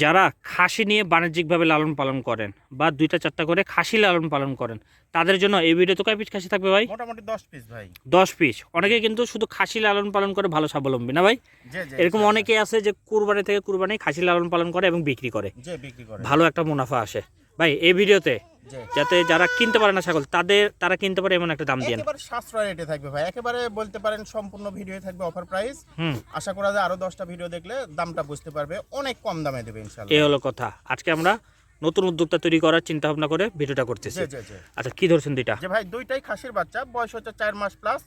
যারা খাসি নিয়ে বাণিজ্যিকভাবে লালন পালন করেন বা 2টা 4টা করে খাসি লালন পালন করেন তাদের জন্য এই ভিডিওতে কয় পিস খাসি থাকবে ভাই? মোটামুটি 10 পিস ভাই। 10 পিস। অনেকে কিন্তু শুধু খাসি লালন পালন করে ভালো স্বাবলম্বী না ভাই? এরকম অনেকেই আছে যে কুরবানি থেকে কুরবানি খাসি লালন পালন করে এবং বিক্রি করে, ভালো একটা মুনাফা আসে। ভাই এই ভিডিওতে যাতে যারা কিনতে পারে না ছাগল তারা কিনতে পারে এমন একটা দাম দিয়ে একেবারে সাশ্রয় রেটে থাকবে ভাই। একেবারে বলতে পারেন সম্পূর্ণ ভিডিও থাকবে অফার প্রাইস। আশা করা যায় আরো 10টা ভিডিও দেখলে দামটা বুঝতে পারবে, অনেক কম দামে দেবে ইনশাআল্লাহ। এই হলো কথা। আজকে আমরা নতুন উদ্যোক্তা তৈরি করার চিন্তা ভাবনা করে ভিডিওটা করতেছি। আচ্ছা কি ধরছেন দুইটা? যে ভাই দুইটাই খাসির বাচ্চা, বয়স হচ্ছে 4 মাস প্লাস।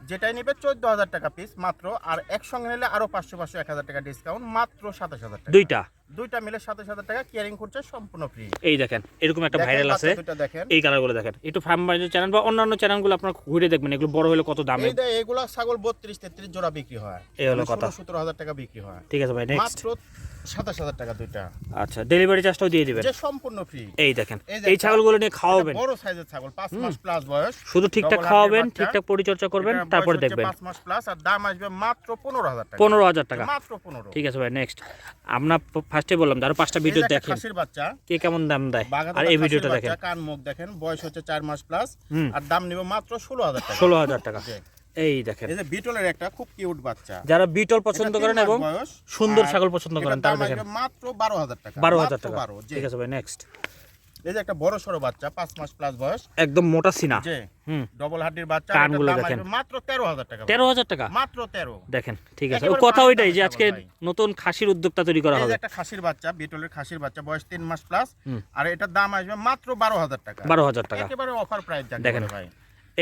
যেটাই নেবে 14,000 টাকা পিস মাত্র, আর একসঙ্গে নিলে আরো 500 1000 টাকা ডিসকাউন্ট, মাত্র 27,000 টাকা। দুইটা মিলে 27,000 টাকা, কেয়ারিং খরচা সম্পূর্ণ ফ্রি। এই দেখেন এরকম একটা ভাইরাল আছে, এই কালারগুলো দেখেন। একটু ফার্ম বাইরের চ্যানেল বা অন্যান্য চ্যানেলগুলো আপনারা ঘুরে দেখবেন, এগুলো বড় হলে কত দামে। এগুলো ছাগল 32-33 জোড়া বিক্রি হয়, এই হলো কথা। 17,000 টাকা বিক্রি হয়। ঠিক আছে ভাই, নেক্সট মাত্র 27,000 টাকা দুইটা। আচ্ছা ডেলিভারি চার্জটাও দিয়ে দিবেন, যে সম্পূর্ণ ফ্রি। এই দেখেন এই ছাগলগুলো নিয়ে খাওয়াবেন, বড় সাইজের ছাগল 5 মাস প্লাস বয়স, শুধু ঠিকঠাক খাওয়াবেন, ঠিকঠাক পরিচর্যা করবেন, তারপর দেখবেন। 5 মাস প্লাস, আর দাম আসবে মাত্র 15,000 টাকা। 15,000 টাকা মাত্র 15। ঠিক আছে ভাই, নেক্সট। আমরা ফার্স্টে বললাম আরো 5টা ভিডিও দেখেন খাসির বাচ্চা কে কেমন দাম দেয়, আর এই ভিডিওটা দেখেন। কান মুখ দেখেন, বয়স হচ্ছে 4 মাস প্লাস, আর দাম নিবে মাত্র 16,000 টাকা। 16,000 টাকা। এই দেখেন, এই যে বিটলের একটা খুব কিউট বাচ্চা। যারা বিটল পছন্দ করেন এবং সুন্দর ছাগল পছন্দ করেন তারা দেখেন মাত্র 12,000 টাকা। 12,000 টাকা। ঠিক আছে ভাই, নেক্সট। এই যে একটা বড় সরো বাচ্চা 5 মাস প্লাস বয়স, একদম মোটা সিনা, জি ডবল হাড্ডির বাচ্চা। কানগুলো দেখেন, মাত্র 13,000 টাকা। 13,000 টাকা মাত্র 13 দেখেন। ঠিক আছে, ও কথা ওইটাই যে আজকে নতুন খাসির উদ্যোক্তা তৈরি করা হবে। এই যে একটা খাসির বাচ্চা, বিটলের খাসির বাচ্চা, বয়স 3 মাস প্লাস, আর এটার দাম আসবে মাত্র 12,000 টাকা। 12,000 টাকা একেবারে অফার প্রাইস দেখেন ভাই।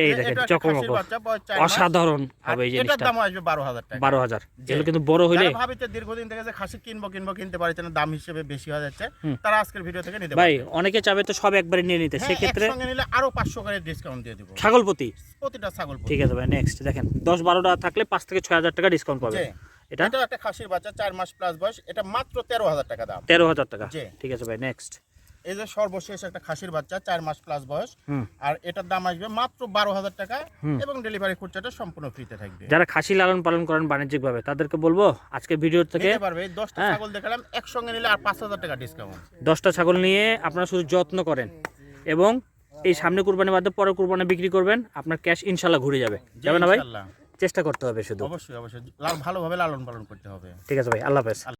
এই দেখেন চকমক অসাধারণ হবে এই জিনিসটা। এটার দাম আসবে 12,000 টাকা। 12,000। এগুলো কিন্তু বড় হইলে ভাবিতে দীর্ঘদিন থেকে যে খাসি কিনবো কিনতে পারছেন না, দাম হিসেবে বেশি হয়ে যাচ্ছে, তারা আজকের ভিডিও থেকে নিতে পারবে। ভাই অনেকে চাবে তো সব একবারে নিয়ে নিতে, সেক্ষেত্রে একসঙ্গে নিলে আরো 500 করে ডিসকাউন্ট দিয়ে দেব ছাগল প্রতিটা ছাগল। ঠিক আছে ভাই, নেক্সট দেখেন 10-12টা থাকলে 5 থেকে 6,000 টাকা ডিসকাউন্ট পাবে। এটা একটা খাসির বাচ্চা 4 মাস প্লাস বয়স, এটা মাত্র 13,000 টাকা দাম। 13,000 টাকা ঠিক আছে ভাই, নেক্সট। এই যে সর্বশেষ একটা খাসির বাচ্চা 4 মাস প্লাস বয়স, আর এটার দাম আসবে মাত্র 12,000 টাকা, এবং ডেলিভারি খরচাটা সম্পূর্ণ ফ্রিতে থাকবে। যারা খাসি লালন পালন করেন বাণিজ্যিক ভাবে তাদেরকে বলবো আজকে ভিডিও থেকে নিতে পারবে। 10টা ছাগল দেখালাম, একসঙ্গে নিলে আর 5,000 টাকা ডিসকাউন্ট। 10টা ছাগল নিয়ে আপনারা শুধু যত্ন করেন এবং এই সামনে কুরবানি বাদে পরে কুরবানি বিক্রি করবেন, আপনার ক্যাশ ইনশাআল্লাহ ঘুরে যাবে না ভাই? চেষ্টা করতে হবে শুধু, অবশ্যই ভালোভাবে লালন পালন করতে হবে। ঠিক আছে ভাই, আল্লাহ হাফেজ।